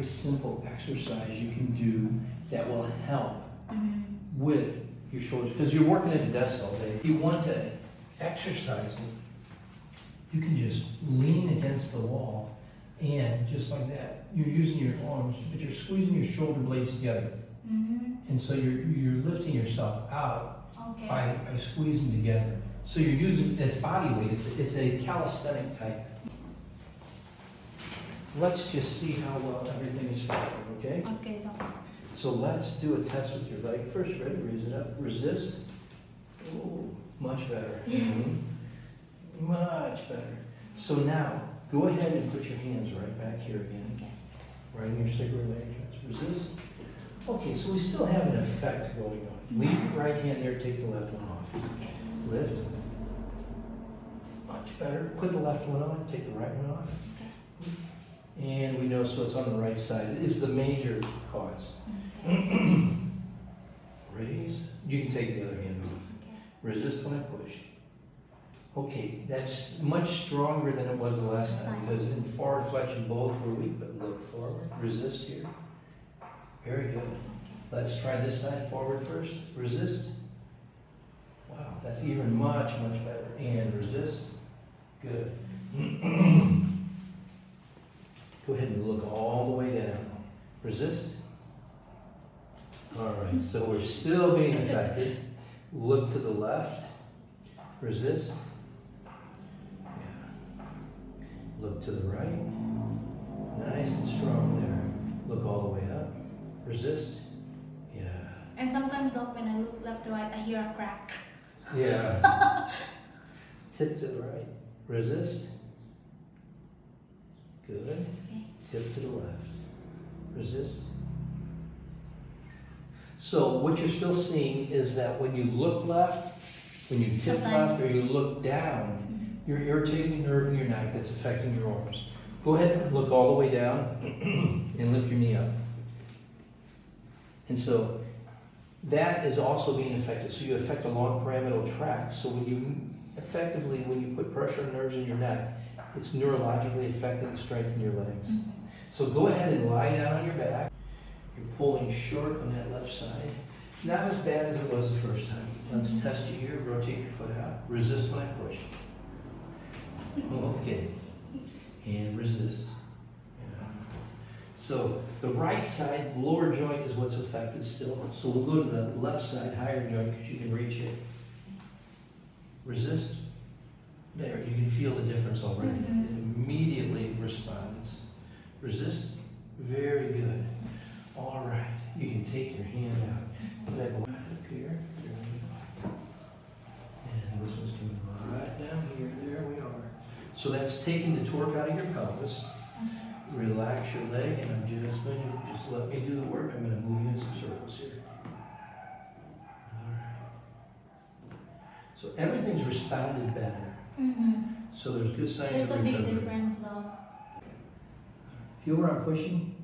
simple exercise you can do that will help with your shoulders. Because you're working at a desk all day. If you want to exercise it, you can just lean against the wall and just like that, you're using your arms, but you're squeezing your shoulder blades together. And so you're lifting yourself out by squeezing together. So you're using, it's body weight, it's a calisthenic type. Let's just see how well everything is followed, okay? Okay, Doc. So let's do a test with your leg first. Ready? Raise it up. Resist. Oh, much better. Much better. So now, go ahead and put your hands right back here again. Okay. Right in your sacral joints. Resist. Okay, so we still have an effect going on. Leave your right hand there, take the left one off. Okay. Lift. Much better. Put the left one on, take the right one off. Okay. And we know, so it's on the right side. It is the major cause. Okay. Raise. You can take the other hand off. Okay. Resist when I push. Okay, that's much stronger than it was the last time because in forward flexion both were weak, but look forward. Resist here. Very good. Let's try this side forward first. Resist. Wow, that's even much better. And resist. Good. Go ahead and look all the way down. Resist. All right, so we're still being affected. Look to the left. Resist. Yeah. Look to the right. Nice and strong there. Look all the way up. Resist. Yeah. And sometimes, Doc, when I look left to right, I hear a crack. Yeah. Tip to the right. Resist. Good. Okay. Tip to the left. Resist. So what you're still seeing is that when you look left, when you tip left or you look down, you're irritating the nerve in your neck that's affecting your arms. Go ahead and look all the way down and lift your knee up. And so that is also being affected. So you affect a long pyramidal tract. So when you put pressure on nerves in your neck, it's neurologically affecting the strength in your legs. So go ahead and lie down on your back. You're pulling short on that left side. Not as bad as it was the first time. Let's test you here. Rotate your foot out. Resist when I push. Okay. And resist. Yeah. So the right side, lower joint is what's affected still. So we'll go to the left side, higher joint, because you can reach it. Resist. There, you can feel the difference already. It immediately responds. Resist. Very good. All right. You can take your hand out. Put that right up here. There we go. And this one's coming right down here. There we are. So that's taking the torque out of your pelvis. Relax your leg, and I'm just going to just let me do the work. I'm going to move you in some circles here. All right. So everything's responded better. So there's good signs There's of a big recovery. difference, though. Feel where I'm pushing?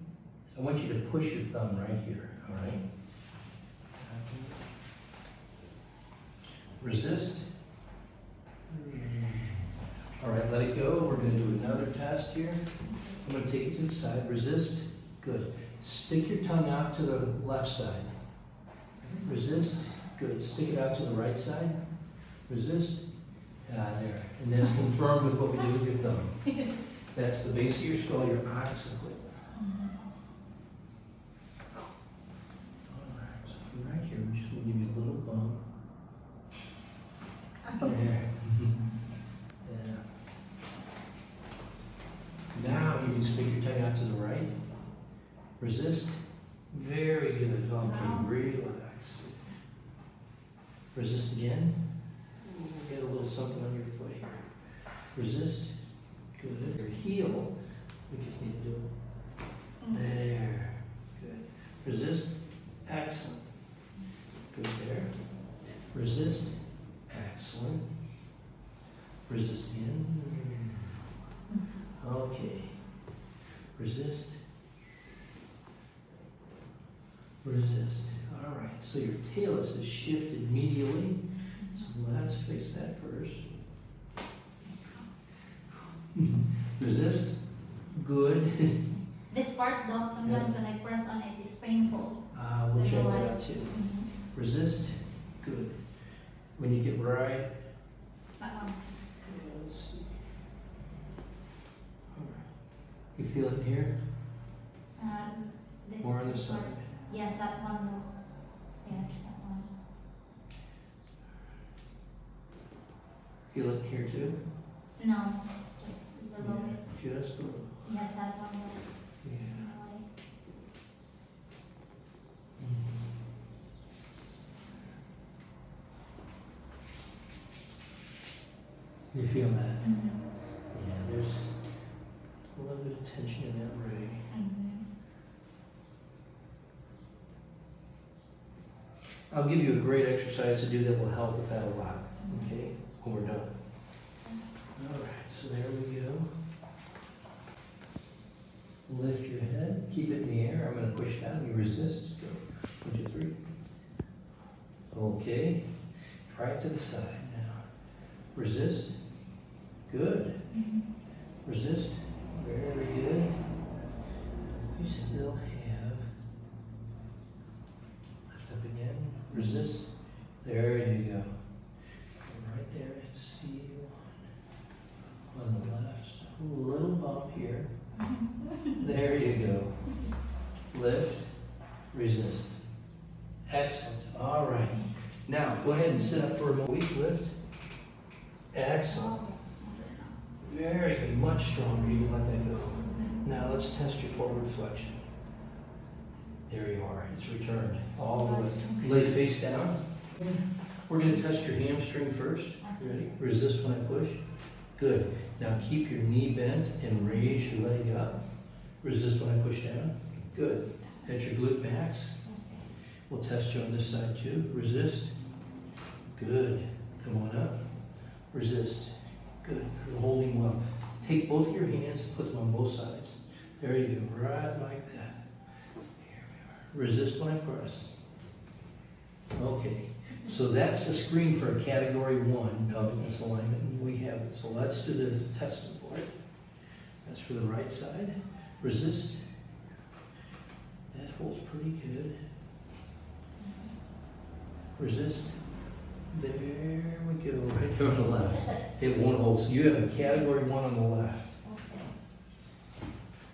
I want you to push your thumb right here, all right? Resist. All right, let it go. We're going to do another test here. I'm going to take it to the side. Resist. Good. Stick your tongue out to the left side. Resist. Good. Stick it out to the right side. Resist. There. And that's confirmed with what we did with your thumb. That's the base of your skull, your occiput. All right, so from right here, we're just going to give you a little bump. There. Yeah. Now you can stick your tongue out to the right. Resist. Very good. Okay, relax. Resist again. Get a little something on your foot here. Resist. Good. Your heel, we just need to do it. There. Good. Resist. Excellent. Good there. Resist. Excellent. Resist again. Okay. Resist. Resist. All right. So your talus is shifted medially. So let's face that first. Resist. Good. This part though. Sometimes when I press on it, it's painful. We'll Don't check know that why. out too. Mhm. Resist, good. When you get right, That one. let's see. All right. You feel it here? This More on the part. side. Yes, that one though. Yes, that one. Feel it here too? No, just below it. Yeah, just below. Yes, that one though. Yeah. You feel that? Mm-hmm. Yeah, there's a little bit of tension in that ray. Mm-hmm. I'll give you a great exercise to do that will help with that a lot, okay? When we're done. All right, so there we go. Lift your head, keep it in the air. I'm going to push down. You resist. Go. 1, 2, 3. Okay. Try it to the side now. Resist. Good. Mm-hmm. Resist. Very good. We still have. Lift up again. Resist. There you go. And right there at C1. On the left. A little bump here. There you go. Lift. Resist. Excellent. All right. Now, go ahead and sit up for a moment. Lift. Excellent. Very good. Much stronger. You can let that go. Now, let's test your forward flexion. There you are. It's returned. All the way. Lay face down. We're going to test your hamstring first. Ready? Resist when I push. Good. Now, keep your knee bent and raise your leg up. Resist when I push down. Good. Hit your glute max. We'll test you on this side too. Resist. Good. Come on up. Resist. Good. You're holding well. Take both your hands and put them on both sides. There you go. Right like that. Here we are. Resist when I press. Okay. So that's the screen for a category 1 pelvic misalignment. We have it. So let's do the testing for it. That's for the right side. Resist. That holds pretty good. Resist. There we go. Right there on the left. It won't hold. So you have a category 1 on the left.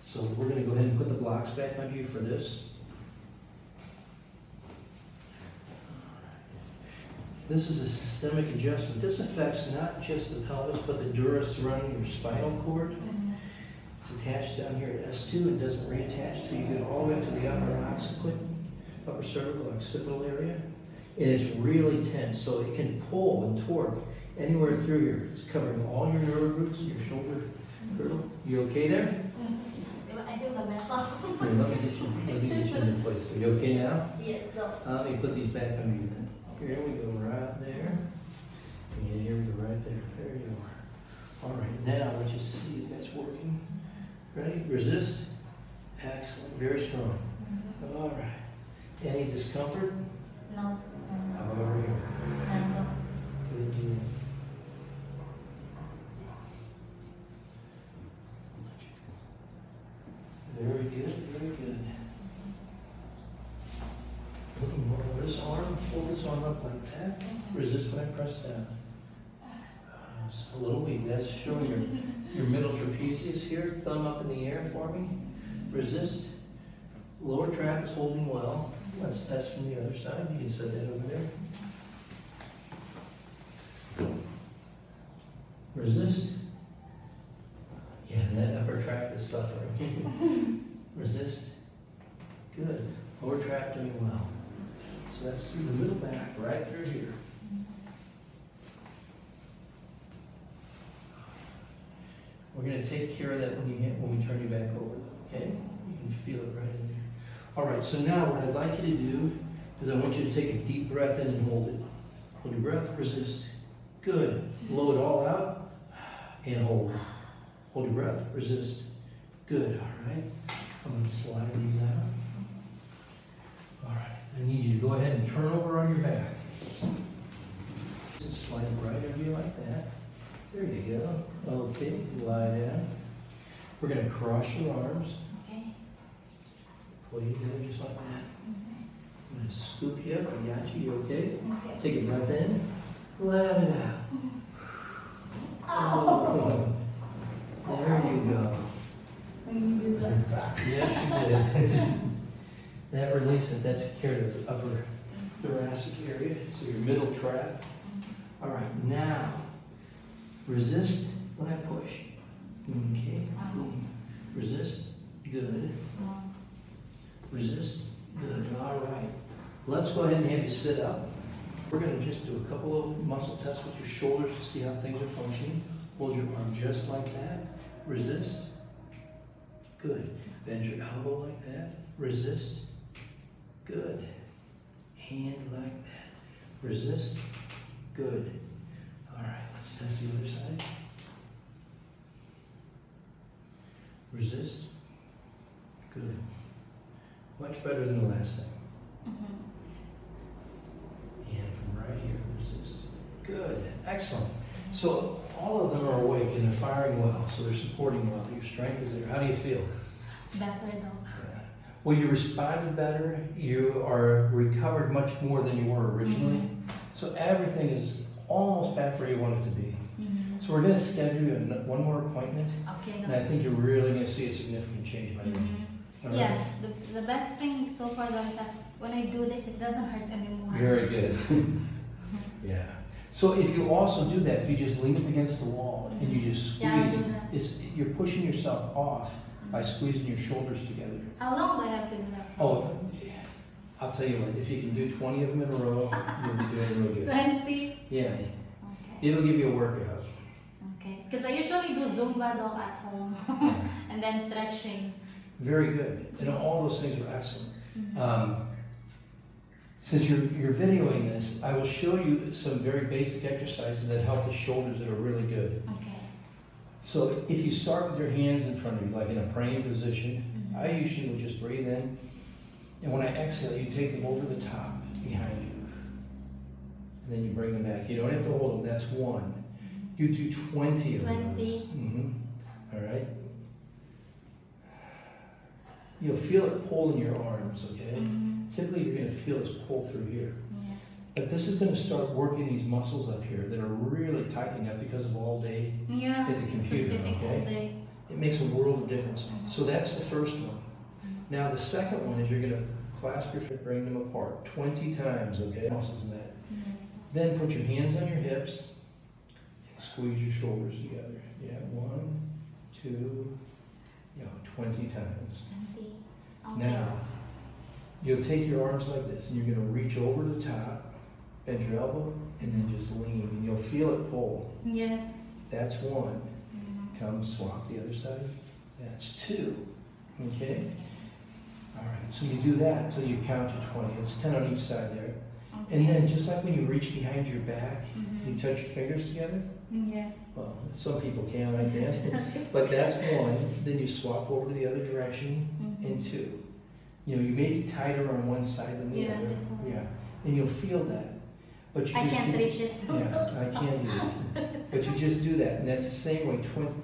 So we're going to go ahead and put the blocks back under you for this. This is a systemic adjustment. This affects not just the pelvis, but the dura surrounding your spinal cord. It's attached down here at S2 and doesn't reattach till you get all the way up to the upper occiput, upper cervical occipital area. And it's really tense, so it can pull and torque anywhere through here. It's covering all your nerve roots, your shoulder girdle. You okay there? I feel the metal. Here, let me get you in place. Are you okay now? Yes, so. Let me put these back under you then. Here we go, right there. And here we go, right there. There you are. All right, now let's just see if that's working. Ready? Resist. Excellent. Very strong. All right. Any discomfort? No. How about over here? No. Good deal. Very good, very good. Pull this arm up like that. Resist when I press down. It's a little weak. That's showing your middle trapezius here. Thumb up in the air for me. Resist. Lower trap is holding well. Let's test from the other side. You can set that over there. Resist. Yeah, that upper trap is suffering. Resist. Good. Lower trap doing well. So that's through the middle back, right through here. We're going to take care of that when we turn you back over, okay? You can feel it right in there. All right, so now what I'd like you to do is I want you to take a deep breath in and hold it. Hold your breath, resist. Good. Blow it all out and hold. Hold your breath, resist. Good, all right? I'm going to slide these out. All right, I need you to go ahead and turn over on your back. Just slide it right over you like that. There you go. Okay, lie down. We're going to cross your arms. Okay. Pull you together just like that. I'm gonna scoop you up. I got you. You okay? Okay. Take a breath in. Let it out. Oh. There you go. Yes, you did. That releases, that took care of the upper thoracic area, so your middle trap. All right, now resist when I push. Okay, boom. Resist, good. Resist, good. All right. Let's go ahead and have you sit up. We're going to just do a couple of muscle tests with your shoulders to see how things are functioning. Hold your arm just like that. Resist. Good. Bend your elbow like that. Resist. Good. Hand like that. Resist. Good. All right, let's test the other side. Resist. Good. Much better than the last time. And from right here, resist. Good. Excellent. So all of them are awake and they're firing well, so they're supporting well. Your strength is there. How do you feel? Better though. Well, you responded better. You are recovered much more than you were originally. So everything is almost back where you want it to be. So we're going to schedule you one more appointment, Okay. and I think you're really going to see a significant change by then. All right? Yeah, the best thing so far though is that when I do this, it doesn't hurt anymore. Very good. Yeah. So if you also do that, if you just lean up against the wall and you just squeeze, Yeah, I do that. you're pushing yourself off by squeezing your shoulders together. How long do I have to do that? Oh, I'll tell you what, if you can do 20 of them in a row, you'll be doing real good. 20? Yeah, Okay. it'll give you a workout. Okay. Because I usually do Zumba dog at home and then stretching. Very good. And all those things are excellent. Since you're videoing this, I will show you some very basic exercises that help the shoulders that are really good. Okay. So if you start with your hands in front of you, like in a praying position, I usually will just breathe in, and when I exhale, you take them over the top behind you. And then you bring them back. You don't have to hold them, that's one. You do 20 of 20. those. All right? You'll feel it pull in your arms, okay? Typically you're going to feel this pull through here. Yeah. But this is going to start working these muscles up here that are really tightening up because of all day Yeah. at the computer, Sitting all okay? day. It makes a world of difference. So that's the first one. Now the second one is you're going to clasp your feet, bring them apart 20 times, okay? Muscles in that. Yes. Then put your hands on your hips and squeeze your shoulders together. Yeah, 1, 2, 20 times. 20. Okay. Now, you'll take your arms like this and you're going to reach over the top, bend your elbow, and then just lean. And you'll feel it pull. Yes. That's one. Come swap the other side. That's 2. Okay? All right, so you do that until you count to 20. It's 10 on each side there. Okay. And then just like when you reach behind your back, you touch your fingers together. Yes. Well, some people can, I can't. But that's one. Then you swap over to the other direction and 2. You may be tighter on one side than the Yeah, other. this one. Yeah. And you'll feel that. But you I just can't do- reach it. Yeah, I can't do it. But you just do that. And that's the same way,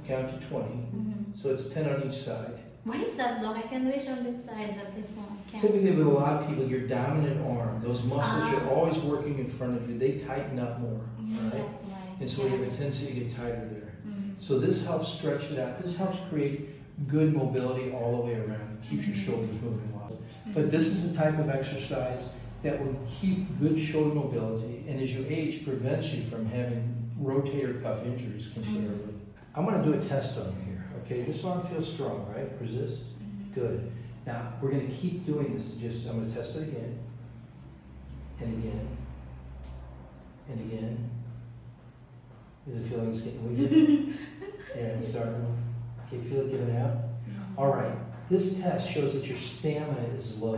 count to 20. So it's 10 on each side. Why is that dog? I can reach on this side, but this one I can't. Typically with a lot of people, your dominant arm, those muscles you're Ah. always working in front of you, they tighten up more. All right? That's why. And so you have a Yes. tendency to get tighter there. So this helps stretch it out. This helps create good mobility all the way around. Keeps your shoulders moving well. But this is the type of exercise that will keep good shoulder mobility, and as you age, prevents you from having rotator cuff injuries considerably. I'm going to do a test on you here, okay? Just want to feel strong, right? Resist. Good. Now, we're going to keep doing this. I'm going to test it again, and again, and again. Does it feel like it's getting weaker? Yeah, it's starting. Okay, feel it giving out? All right. This test shows that your stamina is low,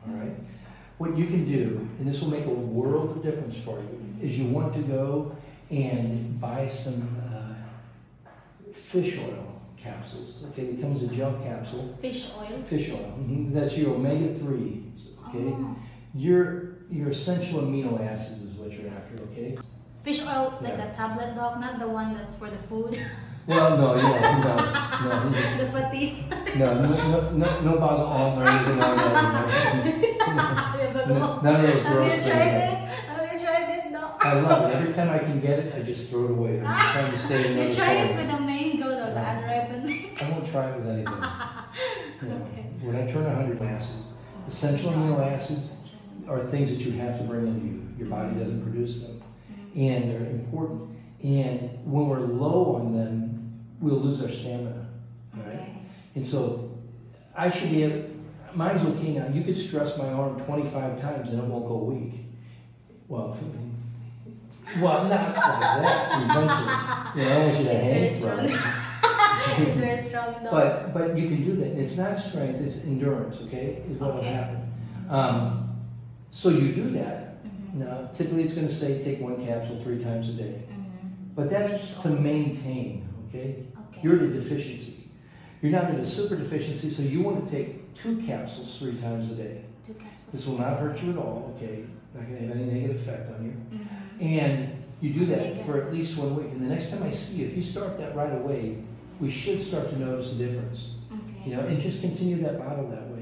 all right? What you can do, and this will make a world of difference for you, is you want to go and buy some fish oil capsules. Okay, it comes in a gel capsule. Fish oil. Fish oil. That's your omega-3. Okay, Oh. your essential amino acids is what you're after. Okay. Fish oil, like Yeah. a tablet dog, not the one that's for the food. Well, no, no, The patis. no bago on or anything like that. None of those Have gross you things. tried no. it? Have you tried it, Doc? I love it. Every time I can get it, I just throw it away. I'm just trying to save You another try it form. with the mango, though, the unripened mango. I won't try it with anything. You know, Okay. when I turn 100 acids, essential amino acids are things that you have to bring into you. Your body doesn't produce them. And they're important. And when we're low on them, we'll lose our stamina. Right? Okay. And so I should be able, mine's okay now. You could stress my arm 25 times and it won't go weak. Well, not like that, eventually. You know, I want you to hang from it. It's very strong, though. But you can do that. It's not strength, it's endurance, okay? Is what will Okay. happen. So you do that. Mhm. Now, typically it's going to say take 1 capsule 3 times a day. Mhm. But that's to maintain, okay? Okay. You're at a deficiency. You're not at a super deficiency, so you want to take 2 capsules 3 times a day. 2 capsules. This will not hurt you at all, okay? Not going to have any negative effect on you. Mhm. And you do that for at least 1 week. And the next time I see you, if you start that right away, we should start to notice a difference. Okay. You know, and just continue that bottle that way.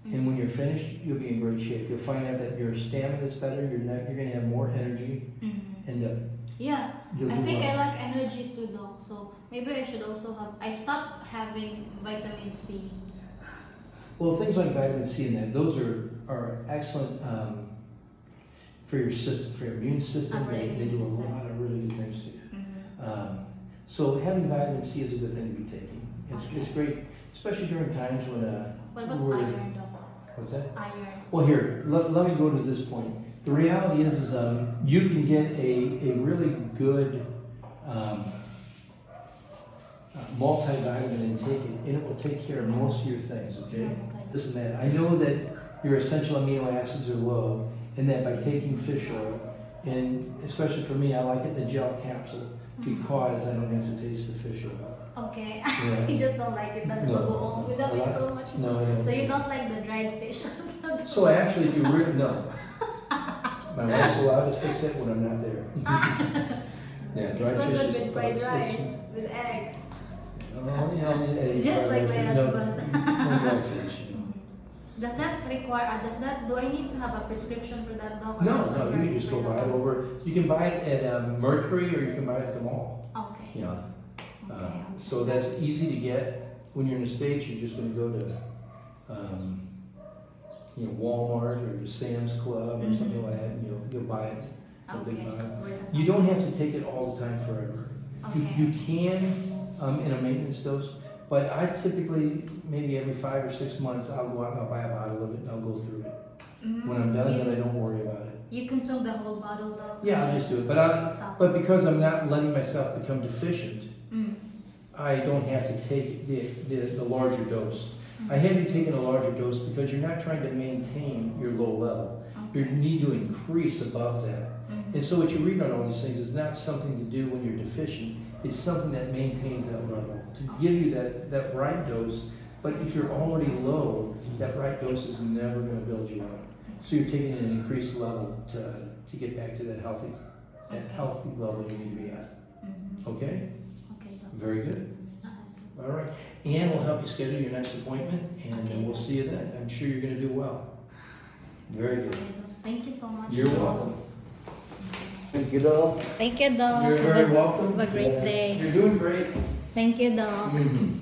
And when you're finished, you'll be in great shape. You'll find out that your stamina is better, you're going to have more energy, Mhm. and Yeah, you'll I do think I well. like energy too, though. So maybe I should also have. I stopped having vitamin C. Well, things like vitamin C and that, those are excellent for your system, for your immune system. For the They immune do a system. lot of really good things to you. Mhm. So having vitamin C is a good thing to be taking. Okay. It's great, especially during times when What about we're- iron, though? What's that? Iron. Well, here, let me go to this point. The reality is you can get a really good multivitamin and take it, and it will take care of most of your things, okay? This and that. I know that your essential amino acids are low, and that by taking fish oil, and especially for me, I like it in the gel capsule because I don't have to taste the fish oil. Okay. Yeah. You just don't like it that No. bagoong without it so much. No, I don't. So you don't like the dried fish? So actually, if you really no, my wife's allowed to fix it when I'm not there. Yeah, dried so fish good is with fried it's- rice, with eggs. Just like my husband. No fish. Does that require? Do I need to have a prescription for that, dog? or No, just no, like you can right just go by buy the it home? over. You can buy it at Mercury, or you can buy it at the mall. Okay. You know, Okay. so that's easy to get. When you're in the States, you're just going to go to, Walmart or Sam's Club or something like that, and you'll buy it. A big Okay. bottle. Where the- You don't have to take it all the time forever. Okay. You can in a maintenance dose, but I typically, maybe every 5 or 6 months, I'll go out and I'll buy a bottle of it and I'll go through it. When I'm done, then I don't worry about it. You consume the whole bottle, though? Yeah, I'll just do it. Stop. But because I'm not letting myself become deficient, Mm. I don't have to take the larger dose. I have you taking a larger dose because you're not trying to maintain your low level. You need to increase above that. Mhm. And so what you read on all these things is not something to do when you're deficient. It's something that maintains that level, to give you that right dose. But if you're already low, that right dose is never going to build you up. So you're taking an increased level to get back to that healthy level you need to be at. Mhm. Okay? Okay, doc. Very good. Awesome. All right. Ann will help you schedule your next appointment, and Okay. we'll see you then. I'm sure you're going to do well. Very good. Okay, doc. Thank you so much. You're Doc. welcome. Thank you, Doll. Thank you, Doc. You're very welcome. Have a great day. You're doing great. Thank you, Doc. Mhm.